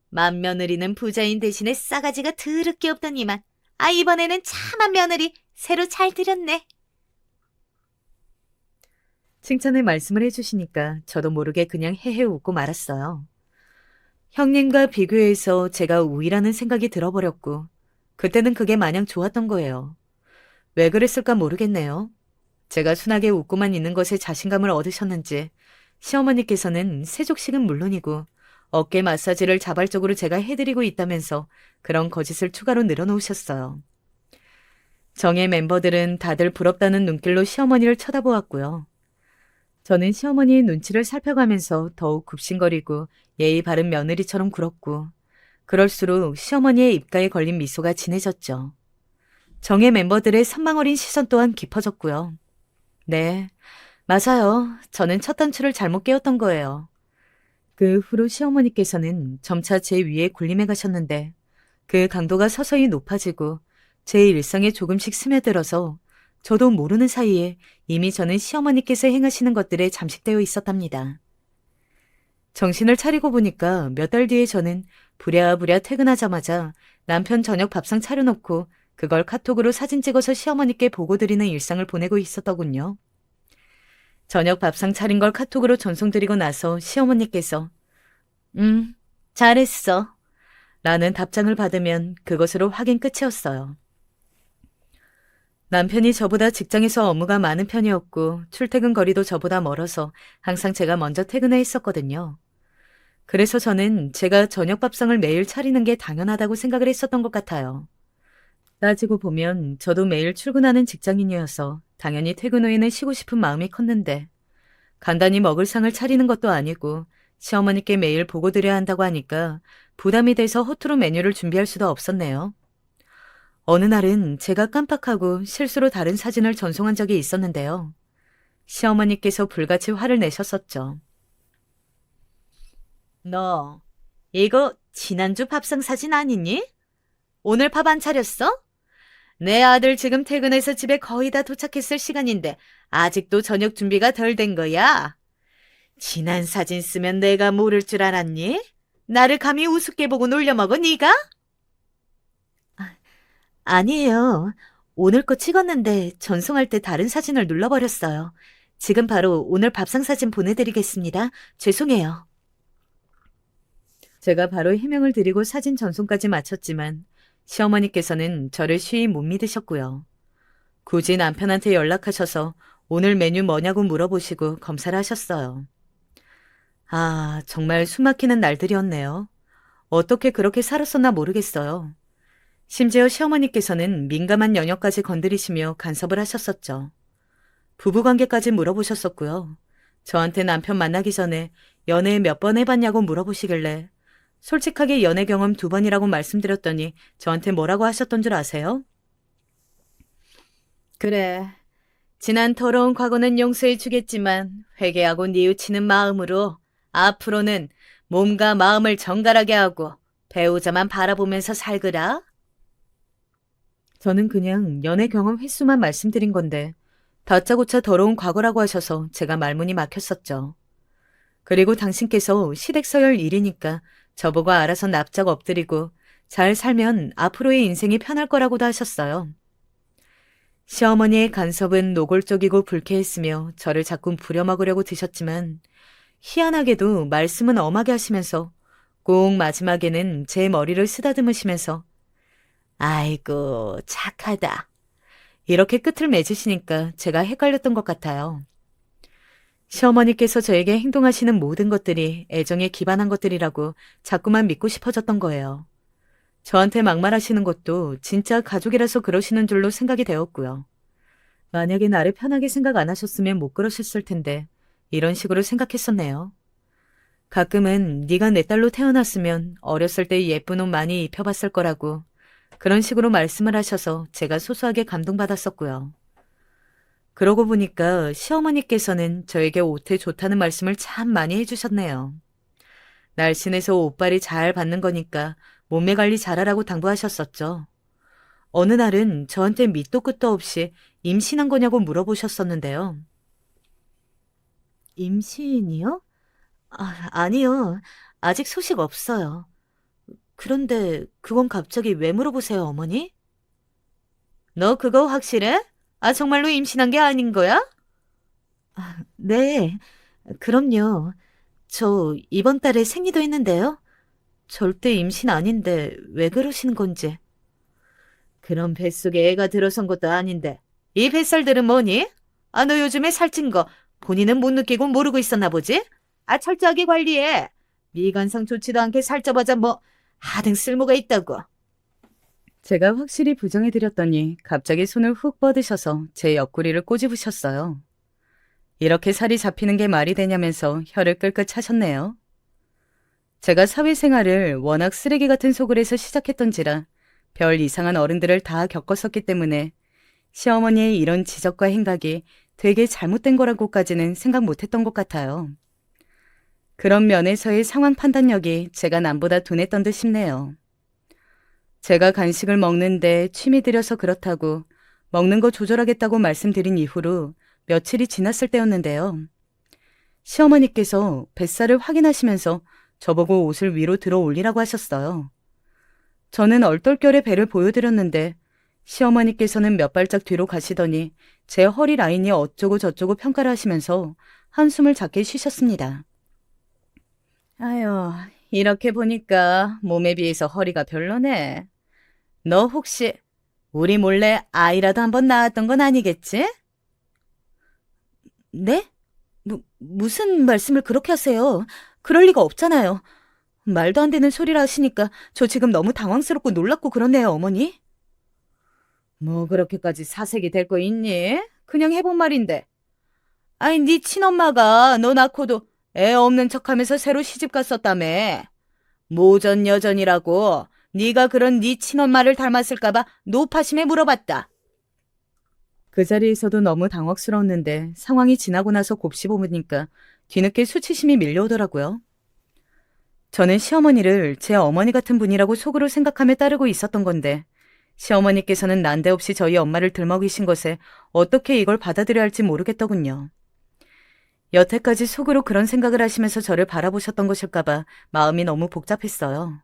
맏며느리는 부자인 대신에 싸가지가 더럽게 없더니만. 아, 이번에는 참한 며느리 새로 잘 들였네.
칭찬의 말씀을 해주시니까 저도 모르게 그냥 헤헤 웃고 말았어요. 형님과 비교해서 제가 우위라는 생각이 들어버렸고, 그때는 그게 마냥 좋았던 거예요. 왜 그랬을까 모르겠네요. 제가 순하게 웃고만 있는 것에 자신감을 얻으셨는지, 시어머니께서는 세족식은 물론이고, 어깨 마사지를 자발적으로 제가 해드리고 있다면서 그런 거짓을 추가로 늘어놓으셨어요. 정의 멤버들은 다들 부럽다는 눈길로 시어머니를 쳐다보았고요. 저는 시어머니의 눈치를 살펴가면서 더욱 굽신거리고 예의 바른 며느리처럼 굴었고, 그럴수록 시어머니의 입가에 걸린 미소가 진해졌죠. 정의 멤버들의 선망 어린 시선 또한 깊어졌고요. 네, 맞아요. 저는 첫 단추를 잘못 깨웠던 거예요. 그 후로 시어머니께서는 점차 제 위에 군림해 가셨는데 그 강도가 서서히 높아지고 제 일상에 조금씩 스며들어서 저도 모르는 사이에 이미 저는 시어머니께서 행하시는 것들에 잠식되어 있었답니다. 정신을 차리고 보니까 몇 달 뒤에 저는 부랴부랴 퇴근하자마자 남편 저녁 밥상 차려놓고 그걸 카톡으로 사진 찍어서 시어머니께 보고 드리는 일상을 보내고 있었더군요. 저녁 밥상 차린 걸 카톡으로 전송드리고 나서 시어머니께서 잘했어 라는 답장을 받으면 그것으로 확인 끝이었어요. 남편이 저보다 직장에서 업무가 많은 편이었고 출퇴근 거리도 저보다 멀어서 항상 제가 먼저 퇴근해 있었거든요. 그래서 저는 제가 저녁 밥상을 매일 차리는 게 당연하다고 생각을 했었던 것 같아요. 따지고 보면 저도 매일 출근하는 직장인이어서 당연히 퇴근 후에는 쉬고 싶은 마음이 컸는데 간단히 먹을 상을 차리는 것도 아니고 시어머니께 매일 보고 드려야 한다고 하니까 부담이 돼서 허투루 메뉴를 준비할 수도 없었네요. 어느 날은 제가 깜빡하고 실수로 다른 사진을 전송한 적이 있었는데요. 시어머니께서 불같이 화를 내셨었죠.
너, 이거 지난주 밥상 사진 아니니? 오늘 밥 안 차렸어? 내 아들 지금 퇴근해서 집에 거의 다 도착했을 시간인데 아직도 저녁 준비가 덜 된 거야. 지난 사진 쓰면 내가 모를 줄 알았니? 나를 감히 우습게 보고 놀려먹어 네가? 아니에요. 오늘 거 찍었는데 전송할 때 다른 사진을 눌러버렸어요. 지금 바로 오늘 밥상 사진 보내드리겠습니다. 죄송해요.
제가 바로 해명을 드리고 사진 전송까지 마쳤지만 시어머니께서는 저를 쉬이 못 믿으셨고요. 굳이 남편한테 연락하셔서 오늘 메뉴 뭐냐고 물어보시고 검사를 하셨어요. 아, 정말 숨막히는 날들이었네요. 어떻게 그렇게 살았었나 모르겠어요. 심지어 시어머니께서는 민감한 영역까지 건드리시며 간섭을 하셨었죠. 부부관계까지 물어보셨었고요. 저한테 남편 만나기 전에 연애 몇 번 해봤냐고 물어보시길래 솔직하게 연애 경험 2번이라고 말씀드렸더니 저한테 뭐라고 하셨던 줄 아세요? 그래, 지난 더러운 과거는 용서해 주겠지만 회개하고 뉘우치는 마음으로 앞으로는 몸과 마음을 정갈하게 하고 배우자만 바라보면서 살거라. 저는 그냥 연애 경험 횟수만 말씀드린 건데 다짜고짜 더러운 과거라고 하셔서 제가 말문이 막혔었죠. 그리고 당신께서 시댁서열 일이니까 저보고 알아서 납작 엎드리고 잘 살면 앞으로의 인생이 편할 거라고도 하셨어요. 시어머니의 간섭은 노골적이고 불쾌했으며 저를 자꾸 부려먹으려고 드셨지만 희한하게도 말씀은 엄하게 하시면서 꼭 마지막에는 제 머리를 쓰다듬으시면서 아이고 착하다 이렇게 끝을 맺으시니까 제가 헷갈렸던 것 같아요. 시어머니께서 저에게 행동하시는 모든 것들이 애정에 기반한 것들이라고 자꾸만 믿고 싶어졌던 거예요. 저한테 막말하시는 것도 진짜 가족이라서 그러시는 줄로 생각이 되었고요. 만약에 나를 편하게 생각 안 하셨으면 못 그러셨을 텐데 이런 식으로 생각했었네요. 가끔은 네가 내 딸로 태어났으면 어렸을 때 예쁜 옷 많이 입혀봤을 거라고 그런 식으로 말씀을 하셔서 제가 소소하게 감동받았었고요. 그러고 보니까 시어머니께서는 저에게 옷에 좋다는 말씀을 참 많이 해주셨네요. 날씬해서 옷빨이 잘 받는 거니까 몸매 관리 잘하라고 당부하셨었죠. 어느 날은 저한테 밑도 끝도 없이 임신한 거냐고 물어보셨었는데요. 임신이요? 아니요. 아직 소식 없어요. 그런데 그건 갑자기 왜 물어보세요, 어머니? 너 그거 확실해? 정말로 임신한 게 아닌 거야? 네, 그럼요. 저 이번 달에 생리도 했는데요. 절대 임신 아닌데 왜 그러시는 건지. 그럼 뱃속에 애가 들어선 것도 아닌데 이 뱃살들은 뭐니? 너 요즘에 살찐 거 본인은 못 느끼고 모르고 있었나 보지? 철저하게 관리해. 미관상 좋지도 않게 살쪄봐자 뭐 하등 쓸모가 있다고. 제가 확실히 부정해드렸더니 갑자기 손을 훅 뻗으셔서 제 옆구리를 꼬집으셨어요. 이렇게 살이 잡히는 게 말이 되냐면서 혀를 끌끌 차셨네요. 제가 사회생활을 워낙 쓰레기 같은 소굴에서 시작했던지라 별 이상한 어른들을 다 겪었었기 때문에 시어머니의 이런 지적과 행각이 되게 잘못된 거라고까지는 생각 못했던 것 같아요. 그런 면에서의 상황 판단력이 제가 남보다 둔했던 듯 싶네요. 제가 간식을 먹는데 취미 들여서 그렇다고 먹는 거 조절하겠다고 말씀드린 이후로 며칠이 지났을 때였는데요. 시어머니께서 뱃살을 확인하시면서 저보고 옷을 위로 들어 올리라고 하셨어요. 저는 얼떨결에 배를 보여드렸는데 시어머니께서는 몇 발짝 뒤로 가시더니 제 허리 라인이 어쩌고 저쩌고 평가를 하시면서 한숨을 작게 쉬셨습니다. 아유, 이렇게 보니까 몸에 비해서 허리가 별로네. 너 혹시 우리 몰래 아이라도 한번 낳았던 건 아니겠지? 네? 무슨 말씀을 그렇게 하세요? 그럴 리가 없잖아요. 말도 안 되는 소리를 하시니까 저 지금 너무 당황스럽고 놀랍고 그러네요, 어머니. 뭐 그렇게까지 사색이 될 거 있니? 그냥 해본 말인데. 네 친엄마가 너 낳고도 애 없는 척하면서 새로 시집 갔었다며. 모전 여전이라고 네가 그런 네 친엄마를 닮았을까봐 노파심에 물어봤다. 그 자리에서도 너무 당혹스러웠는데 상황이 지나고 나서 곱씹어보니까 뒤늦게 수치심이 밀려오더라고요. 저는 시어머니를 제 어머니 같은 분이라고 속으로 생각하며 따르고 있었던 건데 시어머니께서는 난데없이 저희 엄마를 들먹이신 것에 어떻게 이걸 받아들여야 할지 모르겠더군요. 여태까지 속으로 그런 생각을 하시면서 저를 바라보셨던 것일까봐 마음이 너무 복잡했어요.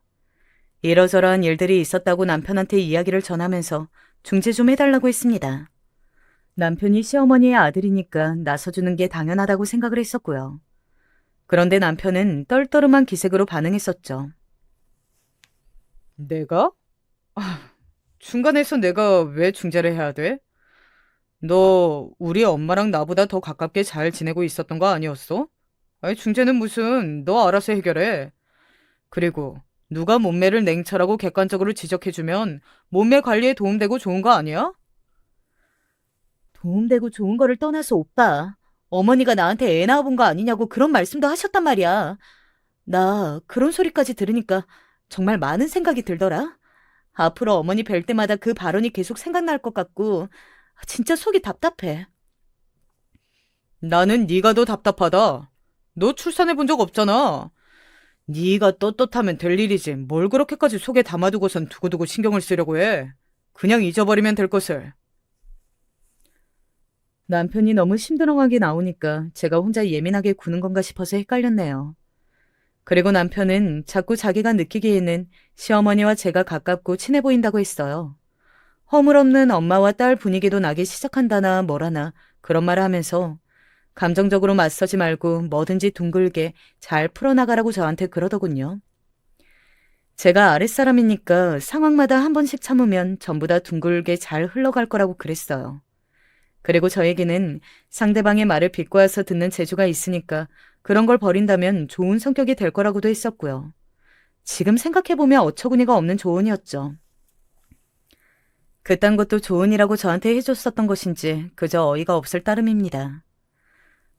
이러저러한 일들이 있었다고 남편한테 이야기를 전하면서 중재 좀 해달라고 했습니다. 남편이 시어머니의 아들이니까 나서주는 게 당연하다고 생각을 했었고요. 그런데 남편은 떨떠름한 기색으로 반응했었죠. 내가? 중간에서 내가 왜 중재를 해야 돼? 너 우리 엄마랑 나보다 더 가깝게 잘 지내고 있었던 거 아니었어? 중재는 무슨, 너 알아서 해결해. 그리고 누가 몸매를 냉철하고 객관적으로 지적해주면 몸매 관리에 도움되고 좋은 거 아니야? 도움되고 좋은 거를 떠나서 오빠, 어머니가 나한테 애 낳아본 거 아니냐고 그런 말씀도 하셨단 말이야. 나 그런 소리까지 들으니까 정말 많은 생각이 들더라. 앞으로 어머니 뵐 때마다 그 발언이 계속 생각날 것 같고 진짜 속이 답답해. 나는 네가 더 답답하다. 너 출산해 본 적 없잖아. 네가 떳떳하면 될 일이지 뭘 그렇게까지 속에 담아두고선 두고두고 신경을 쓰려고 해. 그냥 잊어버리면 될 것을. 남편이 너무 심드렁하게 나오니까 제가 혼자 예민하게 구는 건가 싶어서 헷갈렸네요. 그리고 남편은 자꾸 자기가 느끼기에는 시어머니와 제가 가깝고 친해 보인다고 했어요. 허물없는 엄마와 딸 분위기도 나기 시작한다나 뭐라나 그런 말을 하면서 감정적으로 맞서지 말고 뭐든지 둥글게 잘 풀어나가라고 저한테 그러더군요. 제가 아랫사람이니까 상황마다 한 번씩 참으면 전부 다 둥글게 잘 흘러갈 거라고 그랬어요. 그리고 저에게는 상대방의 말을 비꼬아서 듣는 재주가 있으니까 그런 걸 버린다면 좋은 성격이 될 거라고도 했었고요. 지금 생각해보면 어처구니가 없는 조언이었죠. 그딴 것도 조언이라고 저한테 해줬었던 것인지 그저 어이가 없을 따름입니다.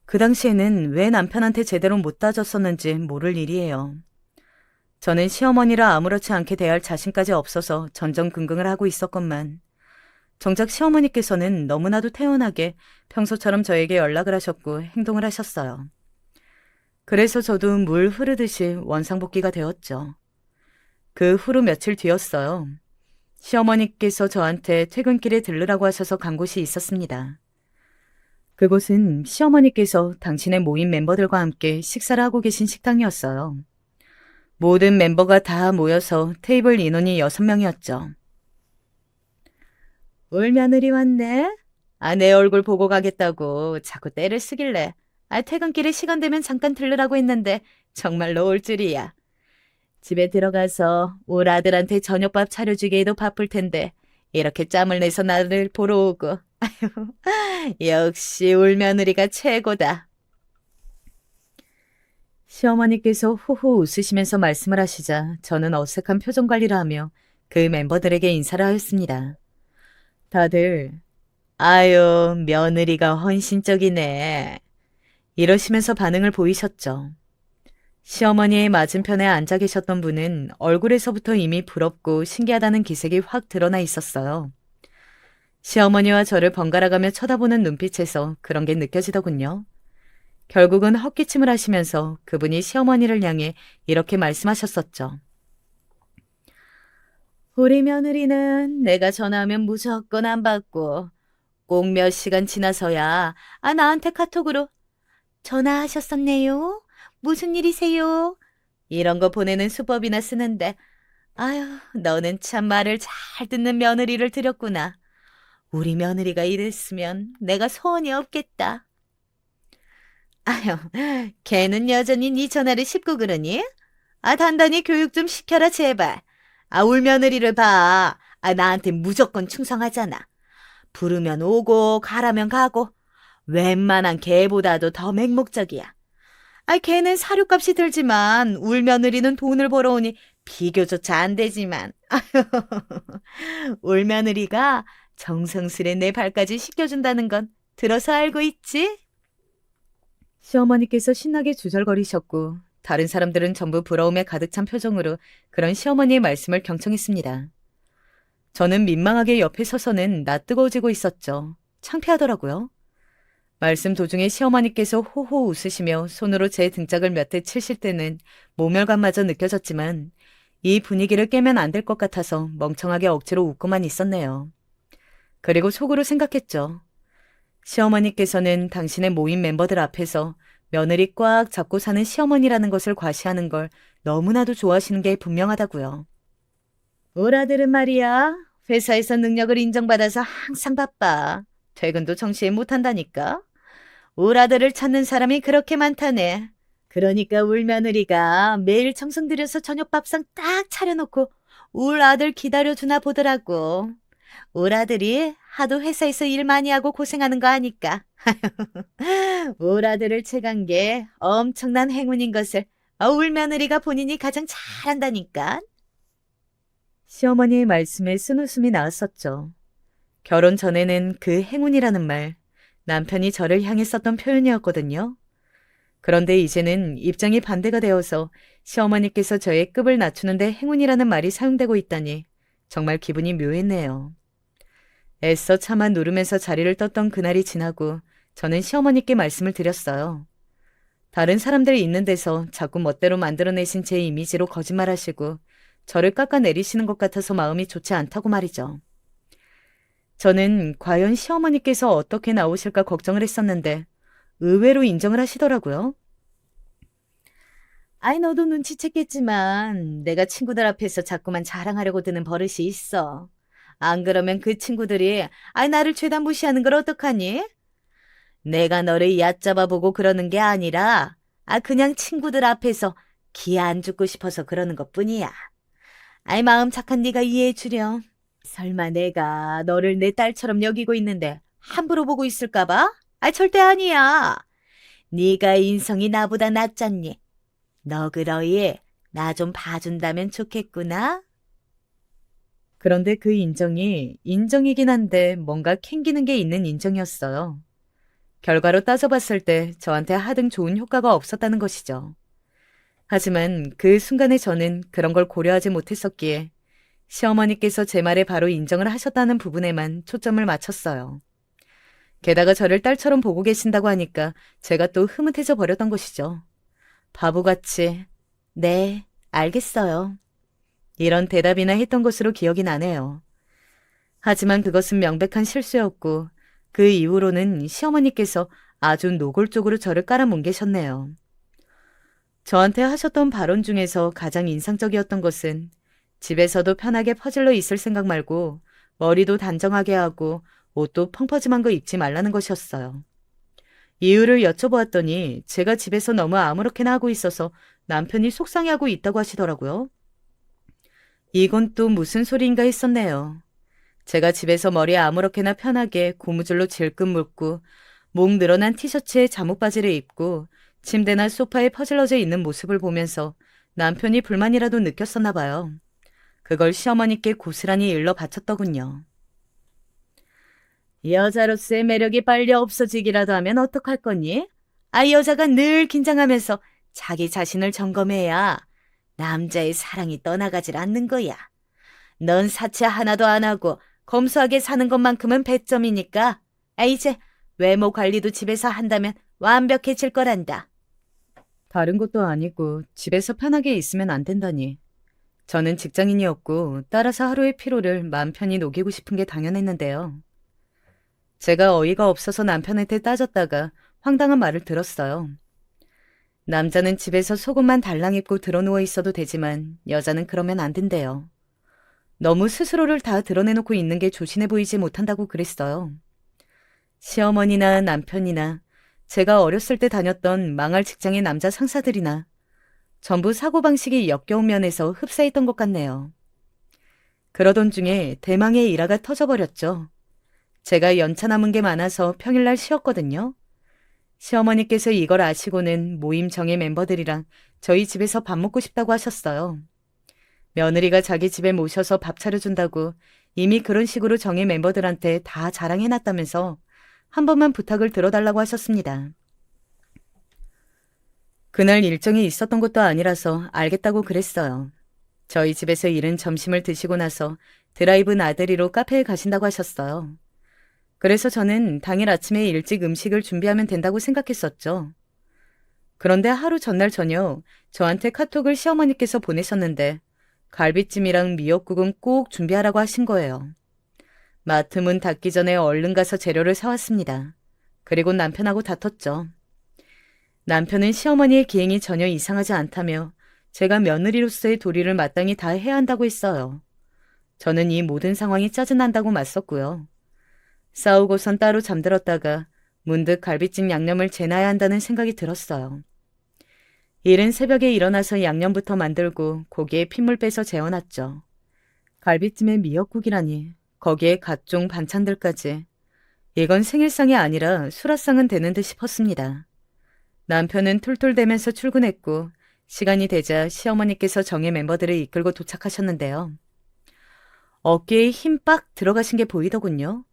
그 당시에는 왜 남편한테 제대로 못 따졌었는지 모를 일이에요. 저는 시어머니라 아무렇지 않게 대할 자신까지 없어서 전전긍긍을 하고 있었건만 정작 시어머니께서는 너무나도 태연하게 평소처럼 저에게 연락을 하셨고 행동을 하셨어요. 그래서 저도 물 흐르듯이 원상복귀가 되었죠. 그 후로 며칠 뒤였어요. 시어머니께서 저한테 퇴근길에 들르라고 하셔서 간 곳이 있었습니다. 그곳은 시어머니께서 당신의 모임 멤버들과 함께 식사를 하고 계신 식당이었어요. 모든 멤버가 다 모여서 테이블 인원이 6명이었죠. 올 며느리 왔네? 내 얼굴 보고 가겠다고 자꾸 떼를 쓰길래 퇴근길에 시간 되면 잠깐 들르라고 했는데 정말로 올 줄이야. 집에 들어가서 올 아들한테 저녁밥 차려주기에도 바쁠 텐데 이렇게 짬을 내서 나를 보러 오고 역시 올 며느리가 최고다. 시어머니께서 호호 웃으시면서 말씀을 하시자 저는 어색한 표정 관리를 하며 그 멤버들에게 인사를 하였습니다. 다들 아유 며느리가 헌신적이네 이러시면서 반응을 보이셨죠. 시어머니의 맞은편에 앉아 계셨던 분은 얼굴에서부터 이미 부럽고 신기하다는 기색이 확 드러나 있었어요. 시어머니와 저를 번갈아가며 쳐다보는 눈빛에서 그런 게 느껴지더군요. 결국은 헛기침을 하시면서 그분이 시어머니를 향해 이렇게 말씀하셨었죠. 우리 며느리는 내가 전화하면 무조건 안 받고 꼭 몇 시간 지나서야 나한테 카톡으로 전화하셨었네요. 무슨 일이세요? 이런 거 보내는 수법이나 쓰는데 아유 너는 참 말을 잘 듣는 며느리를 들였구나. 우리 며느리가 이랬으면 내가 소원이 없겠다. 아유 걔는 여전히 네 전화를 씹고 그러니? 단단히 교육 좀 시켜라 제발. 울 며느리를 봐. 나한테 무조건 충성하잖아. 부르면 오고 가라면 가고 웬만한 개보다도 더 맹목적이야. 걔는 사료값이 들지만 울 며느리는 돈을 벌어오니 비교조차 안 되지만 울 며느리가 정성스레 내 발까지 씻겨준다는 건 들어서 알고 있지? 시어머니께서 신나게 주절거리셨고 다른 사람들은 전부 부러움에 가득 찬 표정으로 그런 시어머니의 말씀을 경청했습니다. 저는 민망하게 옆에 서서는 낯뜨거워지고 있었죠. 창피하더라고요. 말씀 도중에 시어머니께서 호호 웃으시며 손으로 제 등짝을 몇 대 치실 때는 모멸감마저 느껴졌지만 이 분위기를 깨면 안 될 것 같아서 멍청하게 억지로 웃고만 있었네요. 그리고 속으로 생각했죠. 시어머니께서는 당신의 모임 멤버들 앞에서 며느리 꽉 잡고 사는 시어머니라는 것을 과시하는 걸 너무나도 좋아하시는 게 분명하다고요. 올 아들은 말이야. 회사에서 능력을 인정받아서 항상 바빠. 퇴근도 정시에 못한다니까. 올 아들을 찾는 사람이 그렇게 많다네. 그러니까 울 며느리가 매일 정성 들여서 저녁 밥상 딱 차려놓고 울 아들 기다려주나 보더라고. 울 아들이 하도 회사에서 일 많이 하고 고생하는 거 아니까. 울 아들을 채간 게 엄청난 행운인 것을 울 며느리가 본인이 가장 잘한다니까. 시어머니의 말씀에 쓴웃음이 나왔었죠. 결혼 전에는 그 행운이라는 말, 남편이 저를 향해 썼던 표현이었거든요. 그런데 이제는 입장이 반대가 되어서 시어머니께서 저의 급을 낮추는데 행운이라는 말이 사용되고 있다니 정말 기분이 묘했네요. 애써 참아 누르면서 자리를 떴던 그날이 지나고 저는 시어머니께 말씀을 드렸어요. 다른 사람들 있는 데서 자꾸 멋대로 만들어내신 제 이미지로 거짓말하시고 저를 깎아내리시는 것 같아서 마음이 좋지 않다고 말이죠. 저는 과연 시어머니께서 어떻게 나오실까 걱정을 했었는데 의외로 인정을 하시더라고요. 너도 눈치챘겠지만 내가 친구들 앞에서 자꾸만 자랑하려고 드는 버릇이 있어. 안 그러면 그 친구들이 나를 죄다 무시하는 걸 어떡하니? 내가 너를 얕잡아보고 그러는 게 아니라 그냥 친구들 앞에서 기 안 죽고 싶어서 그러는 것뿐이야. 마음 착한 네가 이해해 주렴. 설마 내가 너를 내 딸처럼 여기고 있는데 함부로 보고 있을까 봐? 절대 아니야. 네가 인성이 나보다 낫잖니. 너 그러이 나 좀 봐준다면 좋겠구나. 그런데 그 인정이 인정이긴 한데 뭔가 캥기는 게 있는 인정이었어요. 결과로 따져봤을 때 저한테 하등 좋은 효과가 없었다는 것이죠. 하지만 그 순간에 저는 그런 걸 고려하지 못했었기에 시어머니께서 제 말에 바로 인정을 하셨다는 부분에만 초점을 맞췄어요. 게다가 저를 딸처럼 보고 계신다고 하니까 제가 또 흐뭇해져 버렸던 것이죠. 바보같이 네, 알겠어요. 이런 대답이나 했던 것으로 기억이 나네요. 하지만 그것은 명백한 실수였고 그 이후로는 시어머니께서 아주 노골적으로 저를 깔아뭉개셨네요. 저한테 하셨던 발언 중에서 가장 인상적이었던 것은 집에서도 편하게 퍼질러 있을 생각 말고 머리도 단정하게 하고 옷도 펑퍼짐한 거 입지 말라는 것이었어요. 이유를 여쭤보았더니 제가 집에서 너무 아무렇게나 하고 있어서 남편이 속상해하고 있다고 하시더라고요. 이건 또 무슨 소리인가 했었네요. 제가 집에서 머리에 아무렇게나 편하게 고무줄로 질끈 묶고 목 늘어난 티셔츠에 잠옷바지를 입고 침대나 소파에 퍼질러져 있는 모습을 보면서 남편이 불만이라도 느꼈었나 봐요. 그걸 시어머니께 고스란히 일러 바쳤더군요. 여자로서의 매력이 빨리 없어지기라도 하면 어떡할 거니? 여자가 늘 긴장하면서 자기 자신을 점검해야 남자의 사랑이 떠나가질 않는 거야. 넌 사치 하나도 안 하고 검소하게 사는 것만큼은 배점이니까 이제 외모 관리도 집에서 한다면 완벽해질 거란다. 다른 것도 아니고 집에서 편하게 있으면 안 된다니. 저는 직장인이었고 따라서 하루의 피로를 맘 편히 녹이고 싶은 게 당연했는데요. 제가 어이가 없어서 남편한테 따졌다가 황당한 말을 들었어요. 남자는 집에서 속옷만 달랑 입고 드러누워 있어도 되지만 여자는 그러면 안 된대요. 너무 스스로를 다 드러내놓고 있는 게 조신해 보이지 못한다고 그랬어요. 시어머니나 남편이나 제가 어렸을 때 다녔던 망할 직장의 남자 상사들이나 전부 사고방식이 역겨운 면에서 흡사했던 것 같네요. 그러던 중에 대망의 일화가 터져버렸죠. 제가 연차 남은 게 많아서 평일날 쉬었거든요. 시어머니께서 이걸 아시고는 모임 정예 멤버들이랑 저희 집에서 밥 먹고 싶다고 하셨어요. 며느리가 자기 집에 모셔서 밥 차려준다고 이미 그런 식으로 정예 멤버들한테 다 자랑해놨다면서 한 번만 부탁을 들어달라고 하셨습니다. 그날 일정이 있었던 것도 아니라서 알겠다고 그랬어요. 저희 집에서 이른 점심을 드시고 나서 드라이브 나들이로 카페에 가신다고 하셨어요. 그래서 저는 당일 아침에 일찍 음식을 준비하면 된다고 생각했었죠. 그런데 하루 전날 저녁 저한테 카톡을 시어머니께서 보내셨는데 갈비찜이랑 미역국은 꼭 준비하라고 하신 거예요. 마트 문 닫기 전에 얼른 가서 재료를 사왔습니다. 그리고 남편하고 다퉜죠. 남편은 시어머니의 기행이 전혀 이상하지 않다며 제가 며느리로서의 도리를 마땅히 다 해야 한다고 했어요. 저는 이 모든 상황이 짜증난다고 맞섰고요. 싸우고선 따로 잠들었다가 문득 갈비찜 양념을 재놔야 한다는 생각이 들었어요. 이른 새벽에 일어나서 양념부터 만들고 고기에 핏물 빼서 재워놨죠. 갈비찜에 미역국이라니, 거기에 각종 반찬들까지. 이건 생일상이 아니라 수라상은 되는 듯 싶었습니다. 남편은 툴툴대면서 출근했고 시간이 되자 시어머니께서 정예 멤버들을 이끌고 도착하셨는데요. 어깨에 힘 빡 들어가신 게 보이더군요.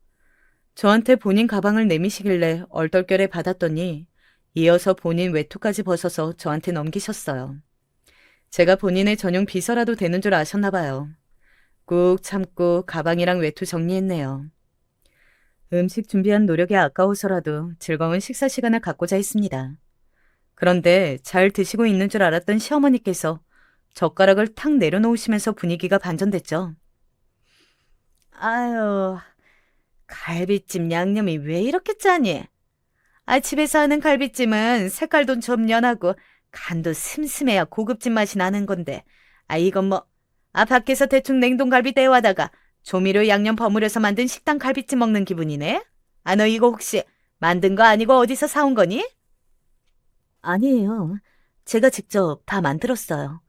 저한테 본인 가방을 내미시길래 얼떨결에 받았더니 이어서 본인 외투까지 벗어서 저한테 넘기셨어요. 제가 본인의 전용 비서라도 되는 줄 아셨나 봐요. 꾹 참고 가방이랑 외투 정리했네요. 음식 준비한 노력이 아까워서라도 즐거운 식사 시간을 갖고자 했습니다. 그런데 잘 드시고 있는 줄 알았던 시어머니께서 젓가락을 탁 내려놓으시면서 분위기가 반전됐죠. 아유, 갈비찜 양념이 왜 이렇게 짜니? 집에서 하는 갈비찜은 색깔도 좀 연하고 간도 슴슴해야 고급진 맛이 나는 건데, 이건 뭐, 밖에서 대충 냉동갈비 떼와다가 조미료 양념 버무려서 만든 식당 갈비찜 먹는 기분이네? 너 이거 혹시 만든 거 아니고 어디서 사온 거니? 아니에요. 제가 직접 다 만들었어요.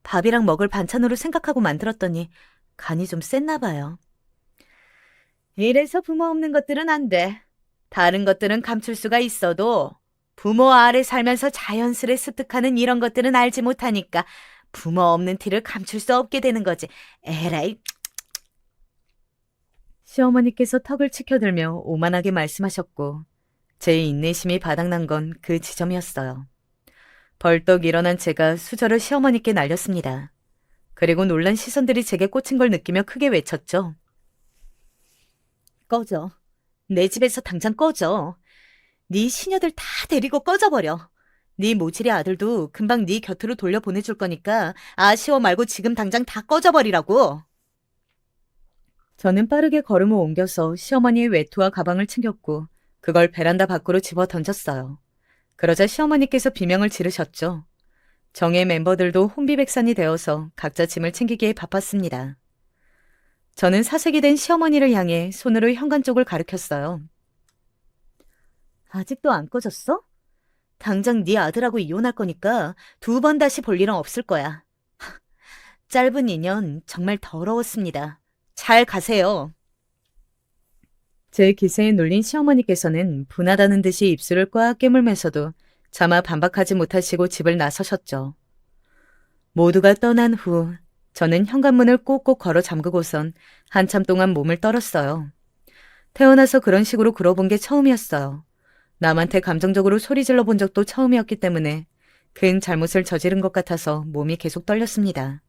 밥이랑 먹을 반찬으로 생각하고 만들었더니 간이 좀 셌나 봐요. 이래서 부모 없는 것들은 안 돼. 다른 것들은 감출 수가 있어도 부모 아래 살면서 자연스레 습득하는 이런 것들은 알지 못하니까 부모 없는 티를 감출 수 없게 되는 거지. 에라이. 시어머니께서 턱을 치켜들며 오만하게 말씀하셨고 제 인내심이 바닥난 건 그 지점이었어요. 벌떡 일어난 제가 수저를 시어머니께 날렸습니다. 그리고 놀란 시선들이 제게 꽂힌 걸 느끼며 크게 외쳤죠. 꺼져. 내 집에서 당장 꺼져. 네 시녀들 다 데리고 꺼져버려. 네 모질이 아들도 금방 네 곁으로 돌려보내줄 거니까 아쉬워 말고 지금 당장 다 꺼져버리라고. 저는 빠르게 걸음을 옮겨서 시어머니의 외투와 가방을 챙겼고 그걸 베란다 밖으로 집어 던졌어요. 그러자 시어머니께서 비명을 지르셨죠. 정의 멤버들도 혼비백산이 되어서 각자 짐을 챙기기에 바빴습니다. 저는 사색이 된 시어머니를 향해 손으로 현관 쪽을 가리켰어요. 아직도 안 꺼졌어? 당장 네 아들하고 이혼할 거니까 2번 다시 볼 일은 없을 거야. 짧은 인연 정말 더러웠습니다. 잘 가세요. 제 기세에 놀린 시어머니께서는 분하다는 듯이 입술을 꽉 깨물면서도 차마 반박하지 못하시고 집을 나서셨죠. 모두가 떠난 후 저는 현관문을 꼭꼭 걸어 잠그고선 한참 동안 몸을 떨었어요. 태어나서 그런 식으로 굴어본 게 처음이었어요. 남한테 감정적으로 소리 질러 본 적도 처음이었기 때문에 큰 잘못을 저지른 것 같아서 몸이 계속 떨렸습니다.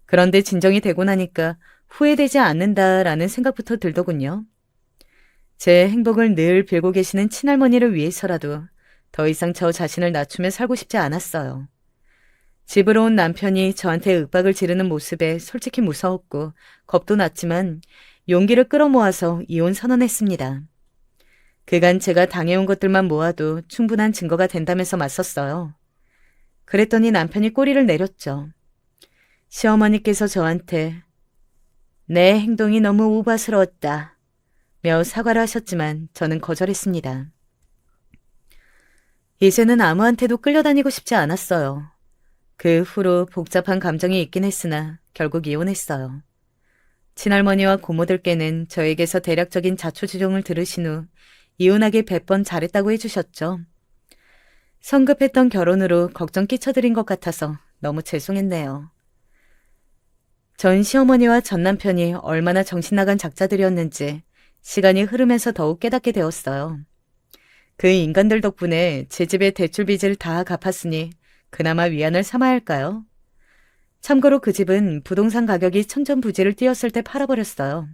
그런데 진정이 되고 나니까 후회되지 않는다라는 생각부터 들더군요. 제 행복을 늘 빌고 계시는 친할머니를 위해서라도 더 이상 저 자신을 낮추며 살고 싶지 않았어요. 집으로 온 남편이 저한테 윽박을 지르는 모습에 솔직히 무서웠고 겁도 났지만 용기를 끌어모아서 이혼 선언했습니다. 그간 제가 당해온 것들만 모아도 충분한 증거가 된다면서 맞섰어요. 그랬더니 남편이 꼬리를 내렸죠. 시어머니께서 저한테 내 행동이 너무 우바스러웠다 며 사과를 하셨지만 저는 거절했습니다. 이제는 아무한테도 끌려다니고 싶지 않았어요. 그 후로 복잡한 감정이 있긴 했으나 결국 이혼했어요. 친할머니와 고모들께는 저에게서 대략적인 자초지종을 들으신 후 이혼하길 100번 잘했다고 해주셨죠. 성급했던 결혼으로 걱정 끼쳐드린 것 같아서 너무 죄송했네요. 전 시어머니와 전 남편이 얼마나 정신나간 작자들이었는지 시간이 흐르면서 더욱 깨닫게 되었어요. 그 인간들 덕분에 제 집의 대출 빚을 다 갚았으니 그나마 위안을 삼아야 할까요? 참고로 그 집은 부동산 가격이 천정부지를 뛰었을 때 팔아버렸어요.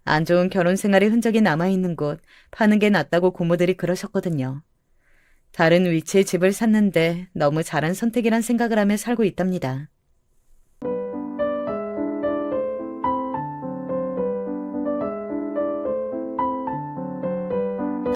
안 좋은 결혼 생활의 흔적이 남아있는 곳 파는 게 낫다고 고모들이 그러셨거든요. 다른 위치의 집을 샀는데 너무 잘한 선택이란 생각을 하며 살고 있답니다.